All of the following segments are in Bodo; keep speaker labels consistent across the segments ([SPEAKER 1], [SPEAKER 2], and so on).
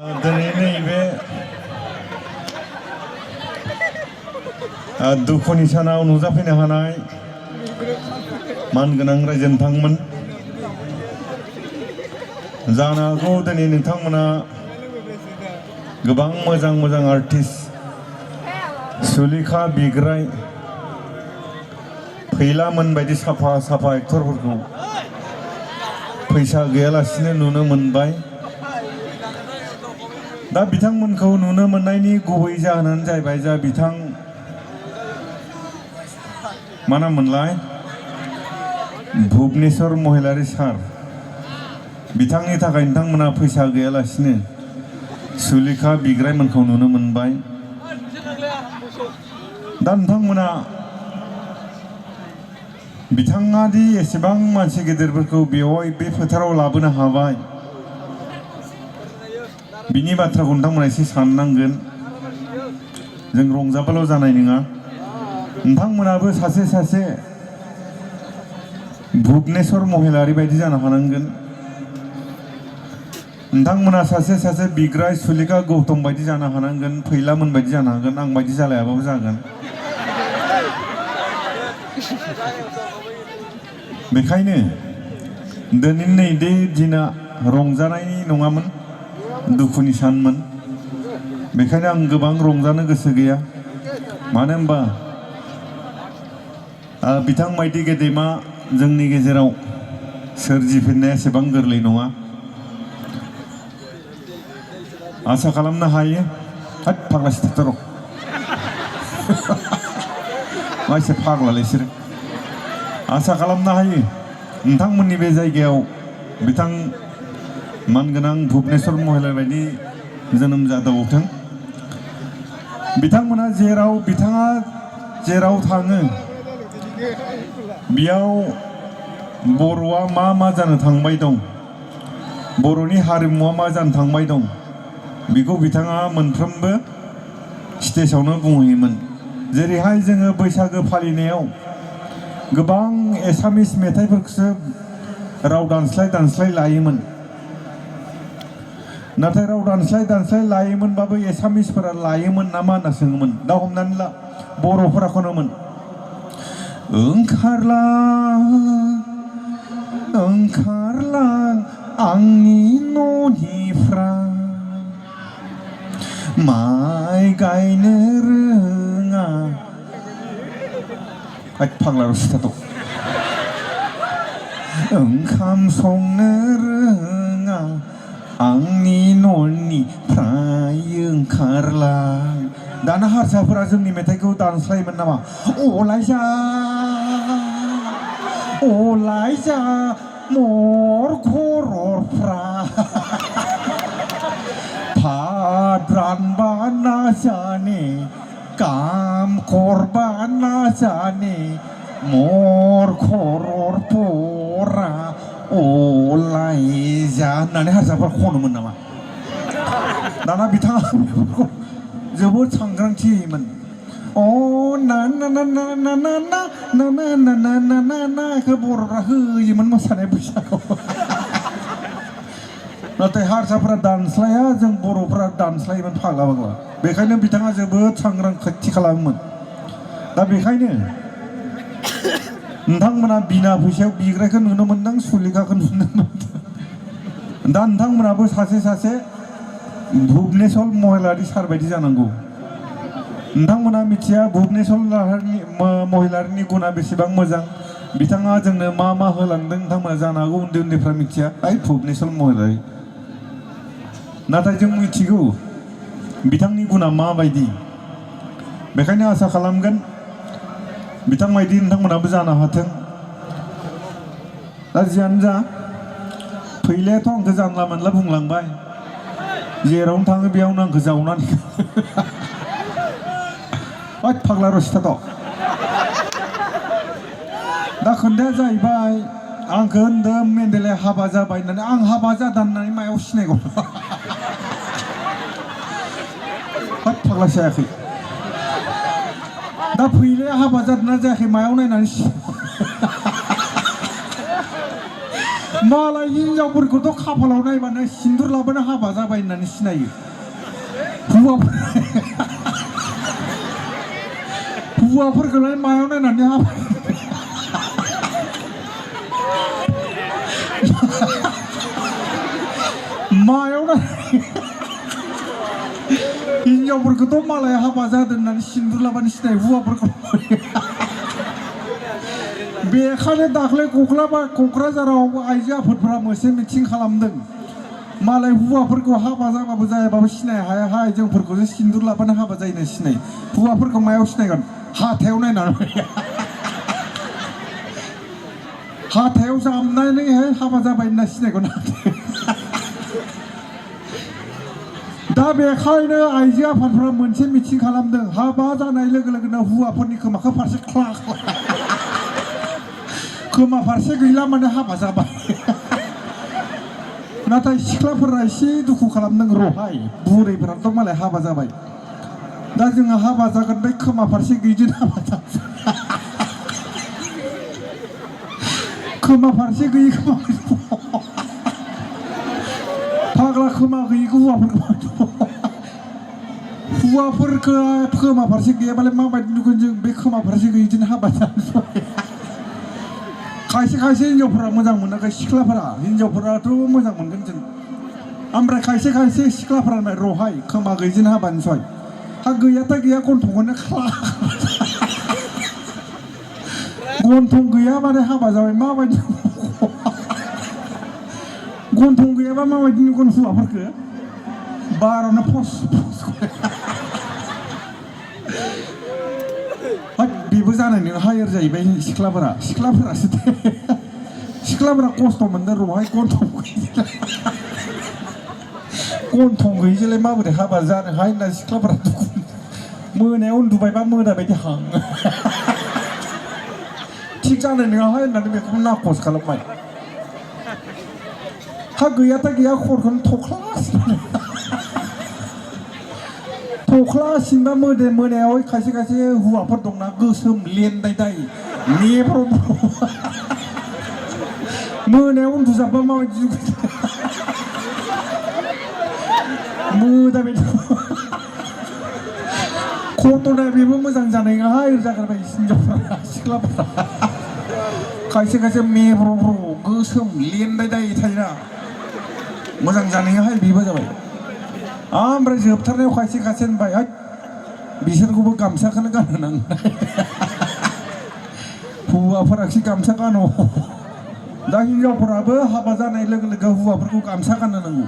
[SPEAKER 1] दिनै नैबे दुखुनि सानाव नुजाफैनो हानाय मानगोनां रायजो नोंथांमोन, जानो हागौ दिनै नोंथांमोना गोबां मोजां मोजां आर्टिस्ट, सुलेखा बिग्राय, फैलामोन बायदि साफा साफा एक्टरफोरखौ फैसा गैयालासिनो नुनो मोनबाय। दा बिथांमोनखौ नुनो मोननायनि गुबै जाहोनानो जाहैबाय जा बिथां मा नाममोनलाय भुबनेश्वर महिलारी सार, बिथांनि थाखाय नोंथांमोना फैसा गैयालासिनो सुलेखा बिग्रायमोनखौ नुनो मोनबाय। दा नोंथांमोना बिथाङा दि एसेबां मानसि गेदेरफोरखौ बेवहाय बे फोथाराव लाबोनो हाबाय, बिनि बाथ्राखौ नोंथांमोना एसे साननांगोन। जों रंजाबाल' जानाय नङा, नोंथांमोनाबो सासे सासे भुबनेश्वर महिलारी बायदि जानो हानांगोन। नोंथांमोना सासे सासे बिग्राय सुलेखा गौतम बायदि जानो हानांगोन, फैलामोन बायदि जानो हागोन, आं बायदि जालायाबाबो जागोन। बेखायनो दिनै नै बे दिना रंजानायनि नङामोन, दुखुनि सानमोन। बेखायनो आं गोबां रंजानो गोसो गैया। मानो होनबा बिथां बायदि गेदेमा जोंनि गेजेराव सोरजिफिननाया एसेबां गोरलै नङा। आसा खालामनो हायो। हाट फाग्लासो थाथार' मा एसे फाग्लालै बिसोरो। आसा खालामनो हायो नोंथांमोननि बे जायगायाव बिथां मानगोनां भुबनेश्वर महिलारी बायदि जोनोम जादावथों। बिथांमोना बिथाङा जेराव थाङो बेयाव बर'आ मा जानो थांबाय दं, बर'नि हारिमुआ मा जानो थांबाय दं, बेखौ बिथाङा मोनफ्रोमबो स्टेजावनो बुंहैयोमोन। जेरैहाय जोङो बैसागो फालिनायाव गोबां एसामिस मेथाइफोरखौसो राव दानस्लाय लायोमोन। नाथाय राव दानस्लाय लायोमोनबाबो एसामिसफोरा लायोमोन नामा होनना सोङोमोन। दा हमनानै ला बर'फोरा खनोमोन, ओंखारलां आंनि न'निफ्राय, माइ गायनो रोङा। फाग्ला रुसिथाथ' ओंखाम संनो रोङा आंनि न'निफ्राय ओंखारलां। दाना हारसाफोरा जोंनि मेथाइखौ दानस्लायोमोन नामा? अलाय जा मर खर'फ्रा भात रानबा ना जाने, काम करबा ना जाने, मर खर'फोरा अलाय जा होननानै हारसाफोरा खनोमोन नामा? दाना बिथाङा बेफोरखौ जोबोद सांग्रांथि होयोमोन। ना ना ना ना ना ना ना ना ना ना ना ना ना ना बेखौ बर'फ्रा होयोमोन मोसानाय बैसागुआव। नाथाय हारसाफोरा दानस्लाया, जों बर'फ्रा दानस्लायोमोन फाग्ला फाग्ला। बेखायनो बिथाङा जोबोद सांग्रांथि खालामोमोन। दा बेखायनो नोंथांमोना बिना फैसायाव बिग्रायखौ नुनो मोनदों, सुलेखाखौ नुनो मोनदों। दा नोंथांमोनाबो सासे सासे भुबनेश्वर महिलारी सार बायदि जानांगौ। नोंथांमोना मिथिया भुबनेश्वर महिलारीनि गुना बेसेबां मोजां, बिथाङा जोंनो मा होलांदों। नोंथांमोना जानो हागौ उन्दै उन्दैफ्रा मिथिया, भुबनेश्वर महिलारी। नाथाय जों मिथिगौ बिथांनि गुना माबायदि। बेखायनो आसा खालामगोन बिथां बायदि नोंथांमोनाबो जानो हाथों। दा जियानो जा, फैलायाथ' आंखौ जानला मोनला बुंलांबाय, जेरावनो थाङो बेयावनो आंखौ जावनानै फाग्ला रसिथाथ'। दा खोन्थाया जाहैबाय, आंखौ होनदों मेन्डेलाया हाबा जाबाय होननानै। आं हाबा जादों होननानै मायाव सिनायगौ? फाग्ला जायाखै। दा फैलाया हाबा जादोंना जायाखै मायाव नायनानै मालाय हिनजावफोरखौथ' खाफालाव नायबानो सिन्दुर लाबानो हाबा जाबाय होननानै सिनायो हौवाफोरखौलाय मायाव नायनानै हाबा मायाव नायनानै हिनजावफोरखौथ' मालाय हाबा जादों होननानै सिन्दुर लाबानो सिनायो हौवाफोरखौ बेखायनो दाख्लै क'क्राझाराव आइजो आफादफोरा मोनसे मिटिं खालामदों मालाय हौवाफोरखौ हाबा जाबाबो जायाबाबो सिनाय हाया जोंफोरखौसो सिन्दुर लाबानो हाबा जायो होनना सिनाय हौवाफोरखौ मायाव सिनायगोन हाथायाव नायनानै हाथायाव जामनानैहाय हाबा जाबाय होनना सिनायगोन दा बेखायनो आइजो आफादफोरा मोनसे मिटिं खालामदों हाबा जानाय लोगो लोगोनो हौवाफोरनि खोमाखौ फारसे ख्ला खोमा फारसे गैला माने हाबा जाबाय नाथाय सिख्लाफोरा एसे दुखु खालामदों रहाय बुरैफोराथ' मालाय हाबा जाबाय दा जोङो हाबा जागोन बे खोमा फारसे गैयिजों हाबा जाबाय खोमा फारसे गैयि खोमा फाग्ला खोमा गैयिखौ हौवाफोरखौ खोमा फारसे गैयाबालाय माबायदि नुगोन जों बे खोमा फारसे गैयिजों हाबा जाबाय खायसे हिनजावफोरा मोजां मोनाखै सिख्लाफोरा हिनजावफोराथ' मोजां मोनगोन जों ओमफ्राय खायसे सिख्लाफोरा रहाय खोमा गैयिजों हाबानि सय हा गैयाथाय गैया गन्थंखौनो गन्थं गैयाबानो हाबा जाबाय माबायदि गन्थं गैयाबा माबायदि नुगोन हौवाफोरखौ बारावनो फस बेबो जानाय नङा हायर जाहैबाय सिख्लाफोरासो सिख्लाफोरा खस्थ' मोनदों रहाय गन्थं गैयिजोंलाय माबोरै हाबा जानोहाय होनना सिख्लाफोरा दुखु मोनायाव उन्दुबायबा मोना बायदि हां थिग जानाय नङाहाय होननानै बेखौ नाखस खालामबाय हा गैयाथाय गैया खरखौनो थख्ला सिनबा मोनायाव खायसे हौवाफोर दंना गोसोम लेनदाय मेब्रब मोनायाव उन्दुजाबा माबायदि मोदा बायदि खथ'ना बेबो मोजां जानाय नङाहाय जागारबाय हिनजावफ्रा सिख्लाफ्रा खायसे मेब्रब गोसोम लेनदाय थायोना मोजां जानाय नङाहाय बेबो जाबाय ओमफ्राय जोबथारनायाव खायसे होनबाय बिसोरखौबो गामसाखौनो गानहोनांगौ हौवाफोरासो गामसा गानो दा हिनजावफोराबो हाबा जानाय लोगो लोगो हौवाफोरखौ गामसा गानहोनांगौ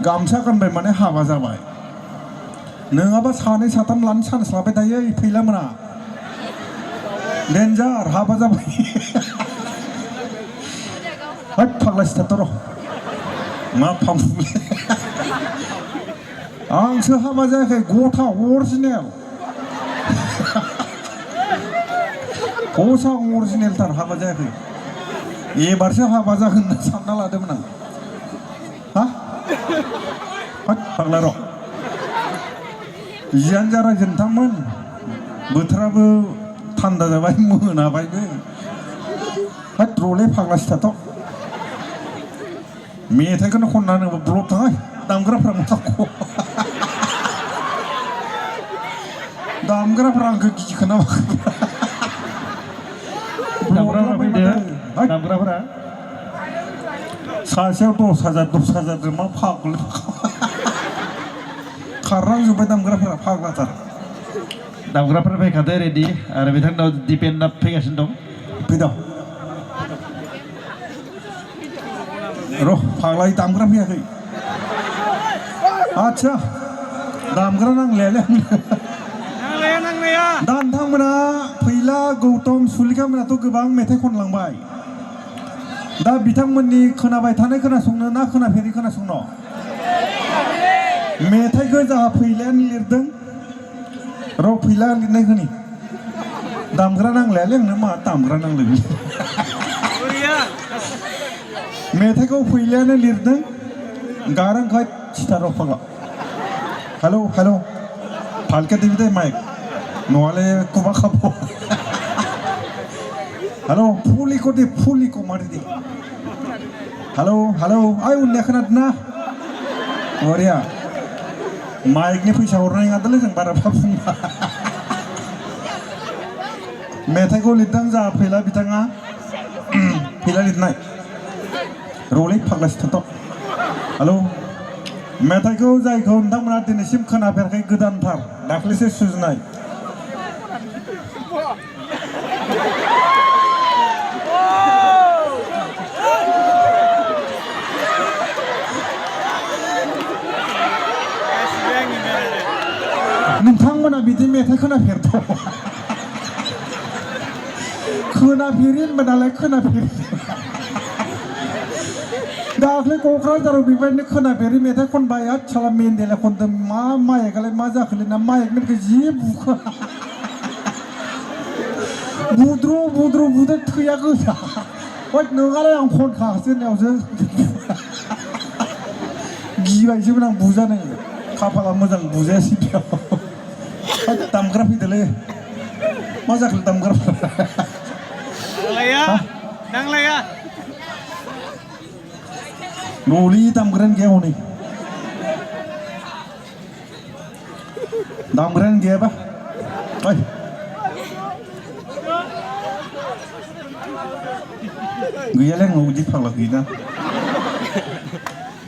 [SPEAKER 1] गामसा गानबाय माने हाबा जाबाय नङाबा सानै साथाम लानो चान्स लाबाय थायो फैला मोना डेन्जार हाबा जाबाय फाग्ला सिथारथ' र' मा फामफुले आंसो हाबा जायाखै गथा अरिजिनेल अरिजिनेलथार हाबा जायाखै एबारसो हाबा जागोन होनना सानना लादोंमोन आं फाग्ला र' जियानो जा रायजो नोंथांमोन बोथोराबो थान्दा जाबाय मोनाबायबो र'लै फाग्ला सिथाथ' मेथाइखौनो खनना होनोबा ब्लक थाङाय दामग्राफ्रा माखौ दामग्राफ्रा आंखौ गिखोना दामग्राफ्रा सासेयाव 10,000 मा फाग्ल खारलांजोब्बाय दामग्राफ्रा फाग्लाथार
[SPEAKER 2] दामग्राफोर फैखादो रेडि आरो बिथांनाव दिपेन्डआ फैगासिनो दं
[SPEAKER 1] फैदों र' फाग्लाय दामग्रा फैयाखै आच्छा दामग्रा नांलायालै दा नोंथांमोना फैला गौतम सुलेखामोनाथ' गोबां मेथाइ खनलांबाय दा बिथांमोननि खोनाबाय थानाय खोनासंनो ना खोनाफेरि खोनासंनो मेथाइखौ जाहा फैलायानो लिरदों र' फैला लिरनाय खोनि दामग्रा नांलायालै आंनो मा दामग्रा नांलाय मेथाइखौ फैलायानो लिरदों गारांखौ सिथार' फाग्ला हेलौ फालके दिबि दे माइक नङाले कुबा खाब' हेलौ फुलिखौ मारि दे हेलौ आइ उननिया खोनादोंना बरिया माइकनि फैसा हरनाय नङादोंलै जों बारा बुंबा मेथाइखौ लिरदों जोंहा फैला बिथाङा फैला लिरनाय रलै फाग्लासो थाथ' हेलौ मेथाइखौ जायखौ नोंथांमोना दिनैसिम खोनाफेराखै गोदानथार दाख्लैसो सुजुनाय नोंथांमोना बिदि मेथाइ खोनाफेरथ' खोनाफेरि होनबा नालाय खोनाफेरि दाख्लै क'क्राझाराव बेबायदिनो खोनाफेरि मेथाइ खनबाय आच्छाला मेन्देला खनदों मा माइकआलाय मा जाखोलै ना माइकनिखौ जि बुखो बुद्रु बुदों थैया गोजा हय नोंहालाय आं खनखासो होननायावसो गिबायसोमोन आं बुजानो खाफाला मोजां बुजायासै बेयाव दामग्रा फैदोलै मा जाखो दामग्रा
[SPEAKER 3] नांलाया
[SPEAKER 1] न'नि दामग्रायानो गैया हनै दामग्रायानो गैयाबा ओइ गैयालै आंनाव बिदि फाग्ला गैया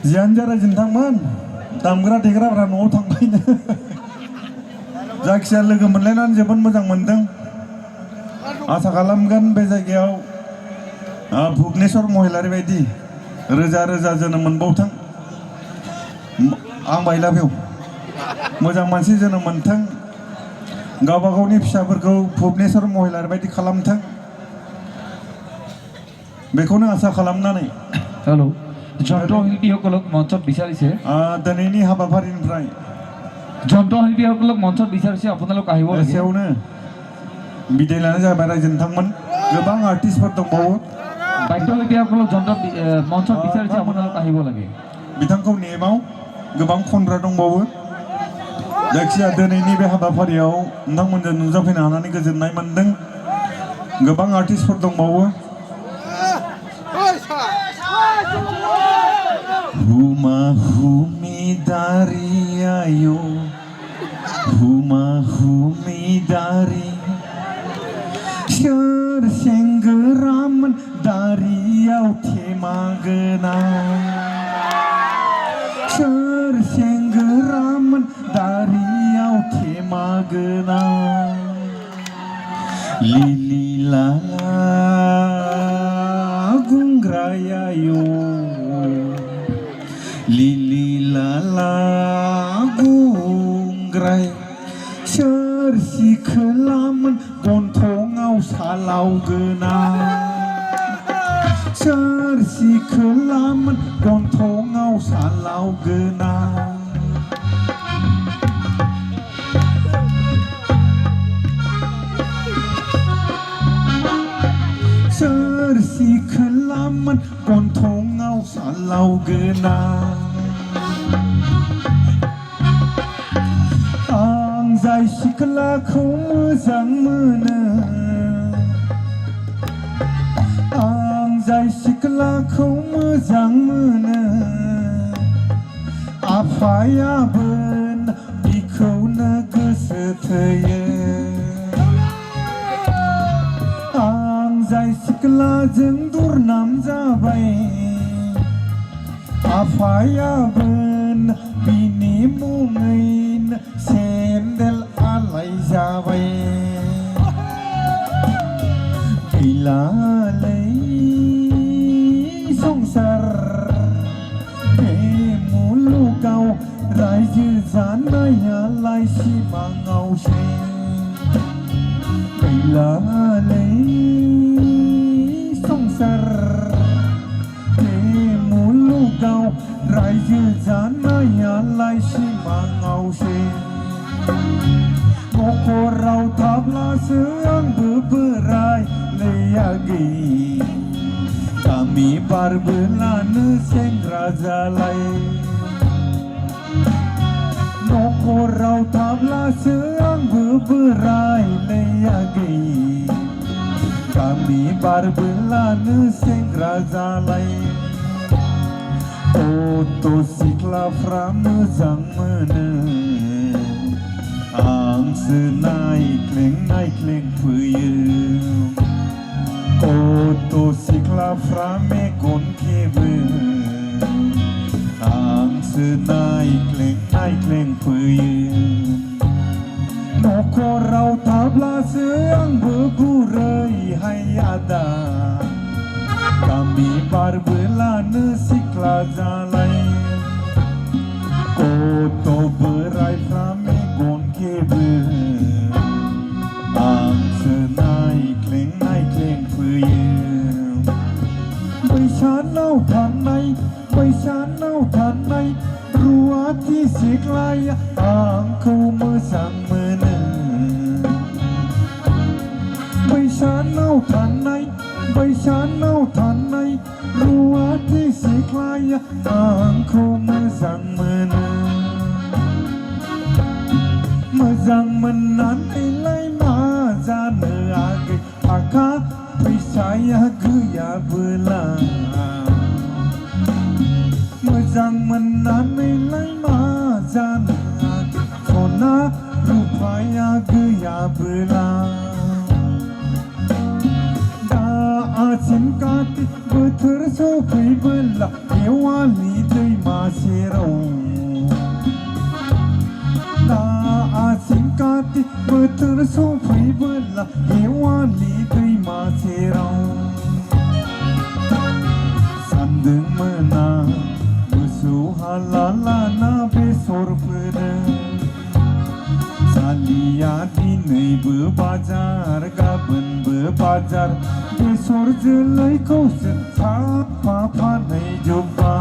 [SPEAKER 1] जियानो जा रायजो नोंथांमोन दामग्रा देग्राफ्रा न'आव थांबायनो जायखिजाया लोगो मोनलायनानै जोबोद मोजां मोनदों आसा खालामगोन बे जायगायाव भुबनेश्वर महिलारि बायदि रोजा रोजा जोनोम मोनबावथों आं बायला बेयाव मोजां मानसि जोनोम मोनथों गावबा गावनि फिसाफोरखौ भुबनेश्वर महिलारि बायदि खालामथों बेखौनो आसा खालामनानै
[SPEAKER 4] हेलौ যন্ত্ৰশিল্পীসকলক মঞ্চত বিচাৰিছে
[SPEAKER 1] दिनैनि हाबाफारिनिफ्राय
[SPEAKER 4] যন্ত্ৰশিল্পীসকলক মঞ্চত বিচাৰিছে আপোনালোক আহিব লাগে
[SPEAKER 1] एसेयावनो बिदाय लानाय जाबाय रायजो नोंथांमोन गोबां आर्टिस्टफोर दंबावो
[SPEAKER 4] বাদ্যশিল্পীসকলক মঞ্চত বিচাৰিছে আপোনালোক আহিব লাগে
[SPEAKER 1] बिथांखौ नेमाव गोबां खनग्रा दंबावो जायखिजाया दिनैनि बे हाबाफारियाव नोंथांमोनजों नुजाफैनो हानानै गोजोननाय मोनदों गोबां आर्टिस्टफोर दंबावो हुमा हुमी दारियायो हुमा हुमी दारि सोर सेंग्रामोन दारियाव थेमागोना सोर सेंग्रामोन दारियाव थेमागोना लिलि लाला गुंग्रायायो लिलि लाला गुंग्राय सोर सिखोलामोन गन्थङाव सालावगोना सोर सिखोलामोन गन्थङाव सालावगोना सोर सिखोलामोन गन्थङाव सालावगोना आं जाय सिख्लाखौ मोजां मोनो आं जाय सिख्लाखौ मोजां मोनो आफायाबो बिखौनो गोसो थोयो आं जाय सिख्लाजों दुरनाम जाबाय आफायाबो बिनि मुङैनो सेन्देल आलाय जाबाय गैलालै संसार बे मुलुगाव रायजो जानायालाय सिमाङावसो गैलालै संसार बे मुलुगाव रायजो जानायालाय सिमाङावसो न'खराव थाब्लासो आंबो बोराय लैयागै गामि बारबोलानो सेंग्रा जालाय न'खराव थाब्लासो आंबो बोराय लैयागै गामि बारबोलानो सेंग्रा जालाय गथ' सिख्लाफ्रा मोजां मोनो आंसो नायख्लें फैयो गथ' सिख्लाफ्रा मेगन खेबो आंसो नायख्लें फैयो न'खराव थाब्लासो आंबो गुरैहाय आदा गामि बारबोलानो सिख्ला जालायो गथ' बोराइफ्रा मेगन खेबो आंसो नायख्लें फैयो बैसानाव थानाय रुवाथि सिख्लाया आंखौ मोजां मोनो बैसानाव थानाय रुवाथि सिख्लाया आंखौ मोजां मोनो मोजां मोननानैलाय मा जानो आगै थाखा फैसाया गैयाबोला मोजां मोननानैलाय मा जानो आगै सना रुपाया गैयाबोला आसिन कार्तिक बोथोर सफैबोला देवालि दैमा सेराव आसिन कार्तिक बोथोर सफैबोला देवालि दैमा सेराव सान्दुं मोना मोसौ हाला लाना बेसर फोनो सालिया दिनैबो बाजार गाबोनबो बाजार बेसर जोलैखौसो साफा फानै जोब्बा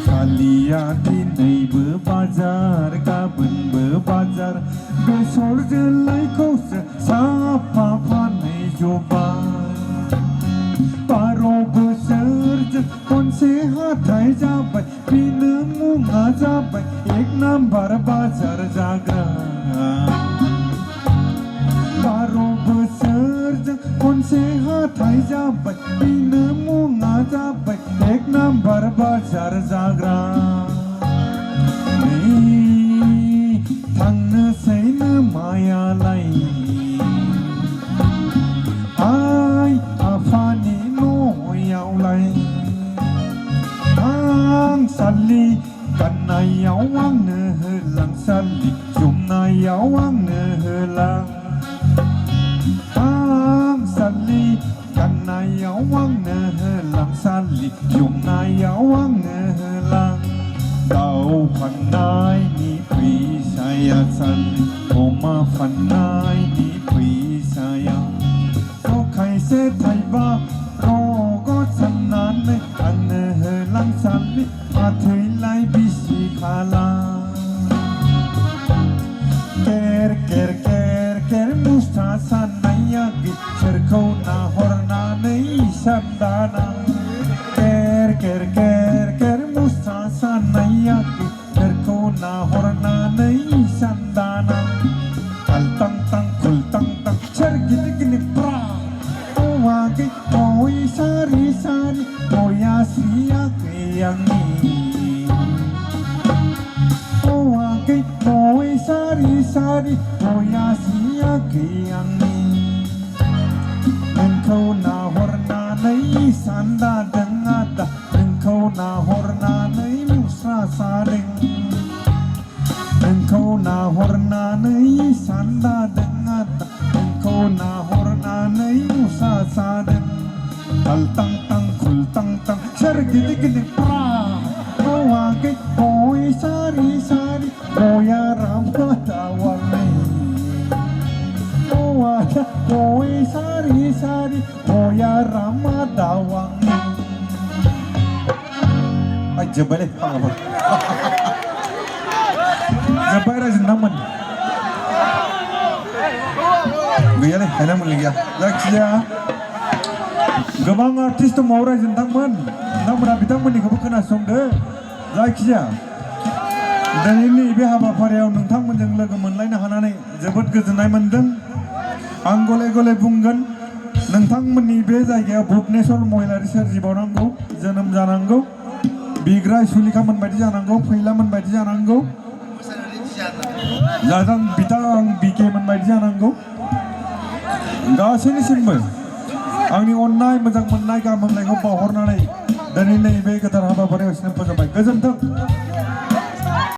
[SPEAKER 1] सालिया दिनैबो बाजार गाबोनबो बाजार बेसर जोलैखौसो साफा फानै जोब्बा 12 बोसोरजों खनसे हाथाय जाबाय बेनो मुङा जाबाय एक नाम्बार बाजार जाग्रा 12 बोसोरजों खनसे हाथाय जाबाय बेनो मुङा जाबाय एक नाम्बार बाजार जाग्रा नै थांनोसैनो मायालाय आइ आफानि न'यावलाय थांसालि गाननायाव आंनो होलां सालि जोमनायाव आंनो होलां थांसालि गाननायाव आंनो होलां सालि जोमनायाव आंनो होलां दाउ फाननायनि फैसाया सालि अमा फाननायनि फैसाया खायसे थाइबा रगत साननानै आंनो होलां सालि फाथैलाय बिसि खाला केर मुस्था साननाया सोरखौ नाहरनानै सानदाना केर मुस्था साननाया सोरखौ नाहरनानै सानदाना खालतां तां खुलतां तां सोरगिदिं ब्रा वागै गय सारि गया स्रिया गैयांनि वागै गय सारि गया स्रिया गैयांनि नोंखौ नाहरनानै सानदादों आदा नोंखौ नाहरनानै मुस्रा सादों नोंखौ नाहरनानै सानदादों आदा नोंखौ नाहरनानै मुस्रा सादों खालतां तां खुलतां तां सोरगिदिं ब्रा वागै गय सारि गया रामा दावांनि गय सारि गया रामा दावांनि जोब्बाय दे फांगाफोर जोब्बाय रायजो नोंथांमोन गैयालै हायना मोनलै गैया जायखिजाया गोबां आर्टिस्ट दंबावो रायजो नोंथांमोना बिथांमोननिखौबो खोनासंदो जायखिजाया दिनैनि बे हाबाफारियाव नोंथांमोनजों लोगो मोनलायनो हानानै जोबोद गोजोननाय मोनदों आं गले बुंगोन नोंथांमोननि बे जायगायाव भुबनेश्वर महिलारि सोरजिबावनांगौ जोनोम जानांगौ बिग्रा सुलिखा मोनबायदि जानांगौ फैला मोनबायदि जानांगौ जाजां बिथां बिके मोनबायदि जानांगौ गासैनिसिमबो आंनि अननाय मोजां मोननाय गाहाम हामलायनायखौ बावहरनानै दिनै नैबे गोथार हाबाफारियाव फोजोबबाय गोजोन्थों।